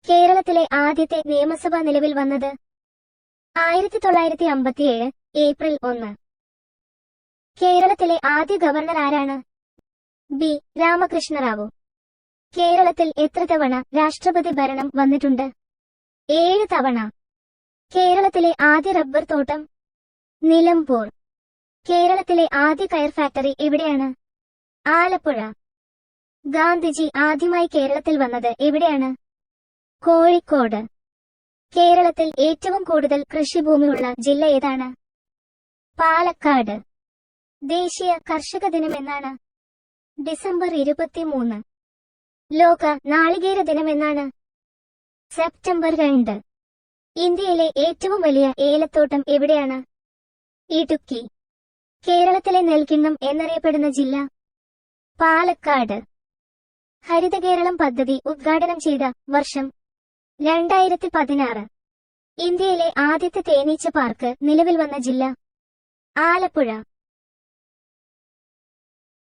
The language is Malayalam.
കേരളത്തിലെ ആദ്യത്തെ നിയമസഭ നിലവിൽ വന്നത് 1957 ഏപ്രിൽ 1. കേരളത്തിലെ ആദ്യ ഗവർണർ ആരാണ്? ബി. രാമകൃഷ്ണറാവു. കേരളത്തിൽ എത്ര തവണ രാഷ്ട്രപതി ഭരണം വന്നിട്ടുണ്ട്? 7 തവണ. കേരളത്തിലെ ആദ്യ റബ്ബർ തോട്ടം? നിലമ്പൂർ. കേരളത്തിലെ ആദ്യ കയർ ഫാക്ടറി എവിടെയാണ്? ആലപ്പുഴ. ഗാന്ധിജി ആദ്യമായി കേരളത്തിൽ വന്നത് എവിടെയാണ്? കോഴിക്കോട്. കേരളത്തിൽ ഏറ്റവും കൂടുതൽ കൃഷിഭൂമിയുള്ള ജില്ല ഏതാണ്? പാലക്കാട്. ദേശീയ കർഷക ദിനം എന്നാണ്? ഡിസംബർ 23. ലോക നാളികേര ദിനം എന്നാണ്? സെപ്റ്റംബർ 2. ഇന്ത്യയിലെ ഏറ്റവും വലിയ ഏലത്തോട്ടം എവിടെയാണ്? ഇടുക്കി. കേരളത്തിലെ നെൽക്കിണ്ണം എന്നറിയപ്പെടുന്ന ജില്ല? പാലക്കാട്. ഹരിതകേരളം പദ്ധതി ഉദ്ഘാടനം ചെയ്ത വർഷം? 2016. ഇന്ത്യയിലെ ആദ്യത്തെ തേനീച്ച പാർക്ക് നിലവിൽ വന്ന ജില്ല? ആലപ്പുഴ.